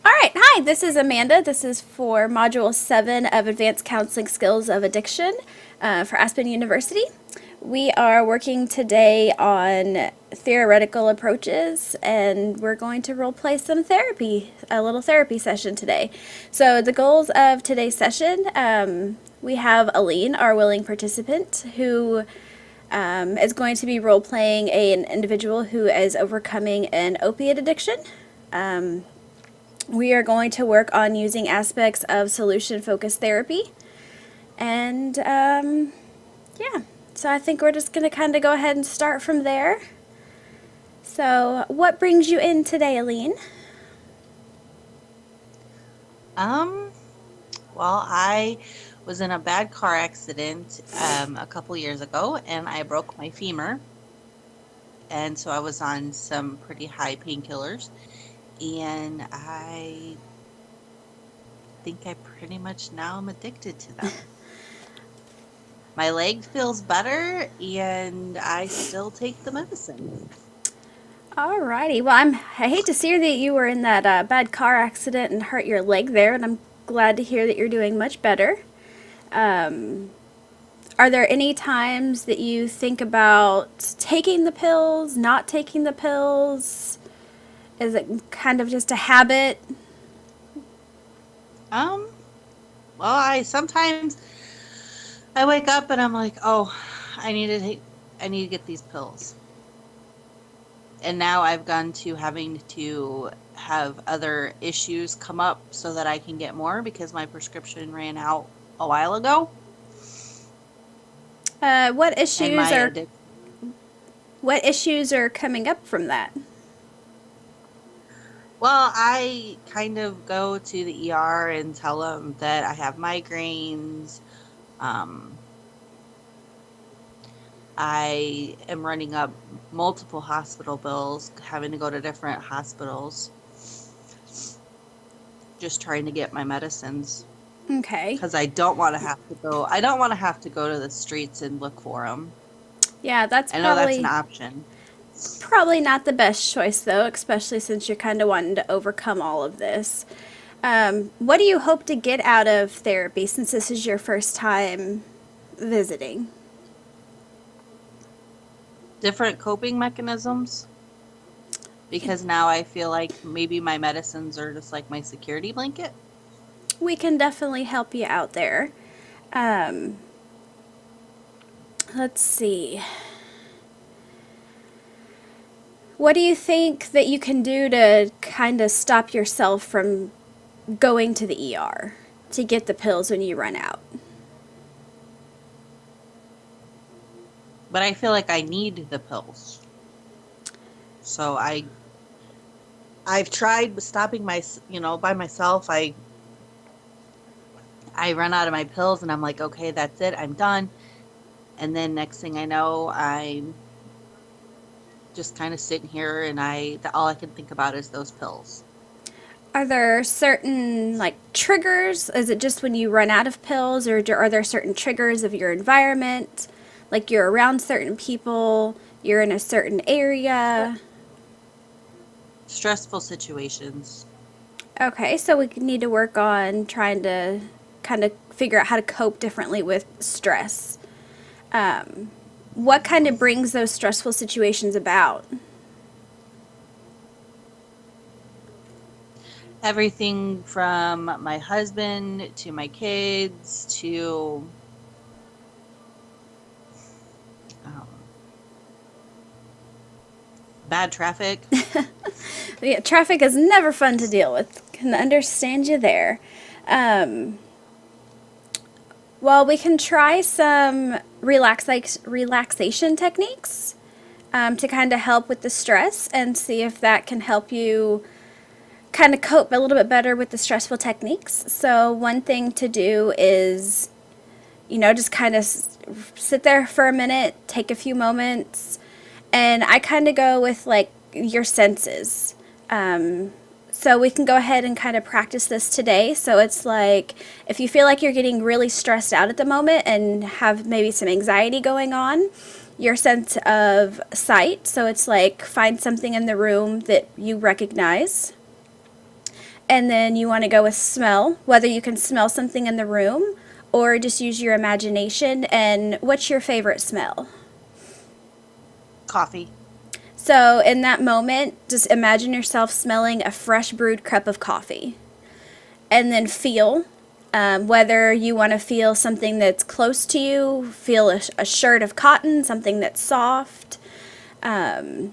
All right, hi, this is Amanda. This is for Module 7 of Advanced Counseling Skills of Addiction for Aspen University. We are working today on theoretical approaches, and we're going to role play some therapy, a little therapy session today. So the goals of today's session, we have Aline, our willing participant, who is going to be role playing an individual who is overcoming an opiate addiction. We are going to work on using aspects of solution-focused therapy. And, yeah. So I think we're just going to kind of go ahead and start from there. So what brings you in today, Aline? Um, well, I was in a bad car accident a couple years ago, and I broke my femur. And so I was on some pretty high painkillers, and I think I pretty much now am addicted to them. My leg feels better, and I still take the medicine. Alrighty. Well, I hate to see that you were in that bad car accident and hurt your leg there, and I'm glad to hear that you're doing much better. Are there any times that you think about taking the pills, not taking the pills? Is it kind of just a habit? Um, well, sometimes I wake up and I'm like, oh, I need to get these pills. And now I've gone to having to have other issues come up so that I can get more because my prescription ran out a while ago. What And issues are coming up from that? well, I kind of go to the ER and tell them that I have migraines. Um, I am running up multiple hospital bills, having to go to different hospitals, just trying to get my medicines. Okay. Because I don't want to have to go. I don't want to have to go to the streets and look for them. Yeah, that's I know that's an probably option. not the best choice though, especially since you're kind of wanting to overcome all of this. What do you hope to get out of therapy since this is your first time visiting? Different coping mechanisms. Because now I feel like maybe my medicines are just like my security blanket. We can definitely help you out there. Um, let's see. What do you think that you can do to kind of stop yourself from going to the ER to get the pills when you run out? But I feel like I need the pills. So I've tried stopping by myself. I run out of my pills and I'm like, okay, that's it. I'm done. And then next thing I know, I'm just kind of sitting here and all I can think about is those pills. Are there certain like triggers? Is it just when you run out of pills, or are there certain triggers of your environment? Like you're around certain people, you're in a certain area. Stressful situations. Okay, so we need to work on trying to kind of figure out how to cope differently with stress. What kind of brings those stressful situations about? Everything from my husband to my kids to um, bad traffic. Yeah, traffic is never fun to deal with. Can understand you there. Um, well, we can try some relaxation techniques to kind of help with the stress and see if that can help you kind of cope a little bit better with the stressful techniques. So, one thing to do is, just kind of sit there for a minute, take a few moments, and I kind of go with like your senses. So we can go ahead and kind of practice this today. So it's like if you feel like you're getting really stressed out at the moment and have maybe some anxiety going on, your sense of sight. So it's like find something in the room that you recognize And then you want to go with smell, whether you can smell something in the room or just use your imagination. And what's your favorite smell? Coffee. So, in that moment, just imagine yourself smelling a fresh brewed cup of coffee. And then feel whether you want to feel something that's close to you, feel a shirt of cotton, something that's soft. So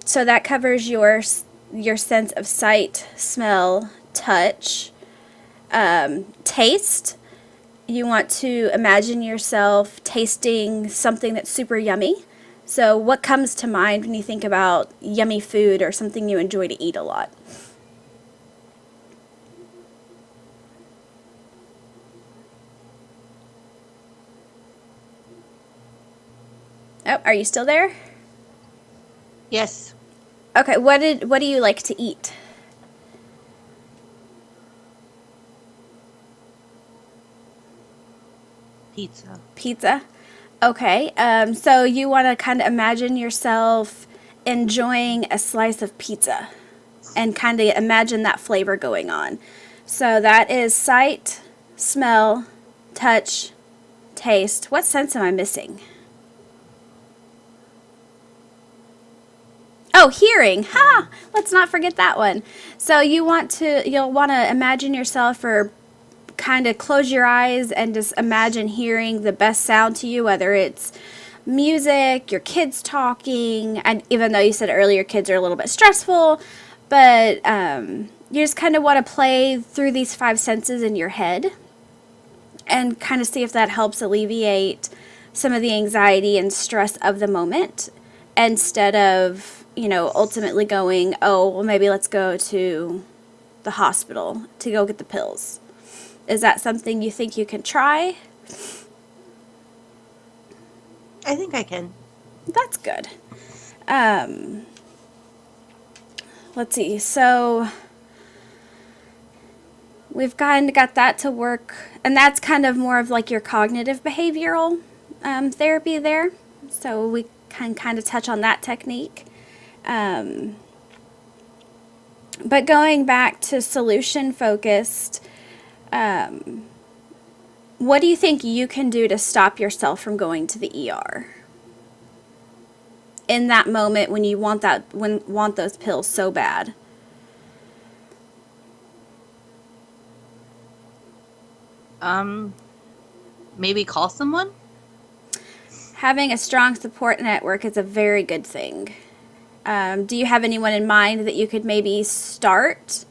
that covers your sense of sight, smell, touch, taste. You want to imagine yourself tasting something that's super yummy. So what comes to mind when you think about yummy food or something you enjoy to eat a lot? Oh, are you still there? Yes. Okay, what do you like to eat? Pizza. Pizza. Okay, so you want to kind of imagine yourself enjoying a slice of pizza and kind of imagine that flavor going on. So that is sight, smell, touch, taste. What sense am I missing? Oh, hearing. Ha! Let's not forget that one. So you'll want to imagine yourself or kind of close your eyes and just imagine hearing the best sound to you, whether it's music, your kids talking, and even though you said earlier kids are a little bit stressful, but you just kind of want to play through these five senses in your head and kind of see if that helps alleviate some of the anxiety and stress of the moment instead of, ultimately going, oh, well, maybe let's go to the hospital to go get the pills. Is that something you think you can try? I think I can. That's good. Um, let's see. So we've kind of got that to work, and that's kind of more of like your cognitive behavioral therapy there. So we can kind of touch on that technique. But going back to solution focused, what do you think you can do to stop yourself from going to the ER? In that moment when you want those pills so bad. Maybe call someone? Having a strong support network is a very good thing. Do you have anyone in mind that you could maybe start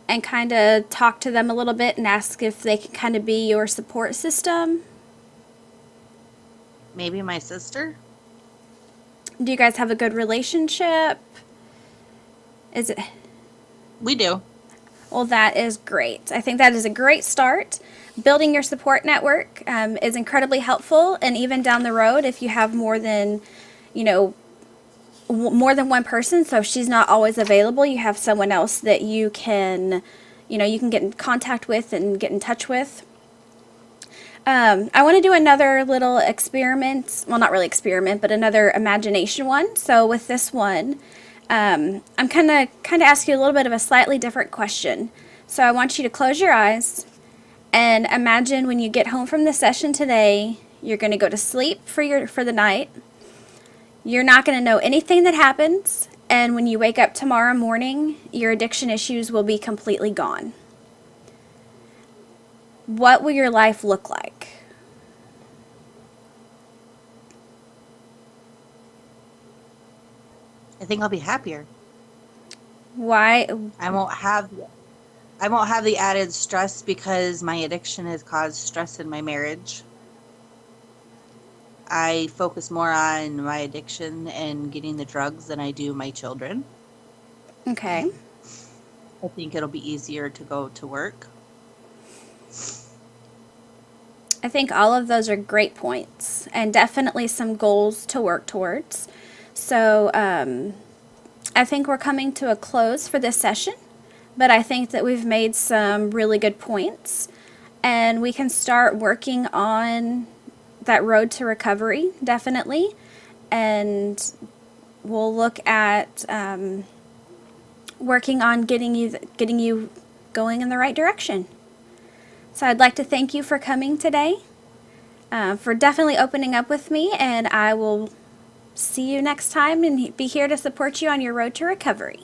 and kind of talk to them a little bit and ask if they can kind of be your support system? Maybe my sister? Do you guys have a good relationship? Is it? We do. Well, that is great. I think that is a great start. Building your support network is incredibly helpful, and even down the road, if you have more than, more than one person, so if she's not always available, you have someone else that you can get in contact with and get in touch with. I want to do another little experiment. Well, not really experiment, but another imagination one. So with this one, I'm kind of ask you a little bit of a slightly different question. So I want you to close your eyes and imagine when you get home from the session today, you're going to go to sleep for the night. You're not going to know anything that happens, and when you wake up tomorrow morning, your addiction issues will be completely gone. What will your life look like? I think I'll be happier. Why? I won't have the added stress because my addiction has caused stress in my marriage. I focus more on my addiction and getting the drugs than I do my children. Okay. I think it'll be easier to go to work. I think all of those are great points and definitely some goals to work towards. So I think we're coming to a close for this session, but I think that we've made some really good points, and we can start working on that road to recovery, definitely, and we'll look at working on getting you going in the right direction. So I'd like to thank you for coming today, for definitely opening up with me, and I will see you next time and be here to support you on your road to recovery.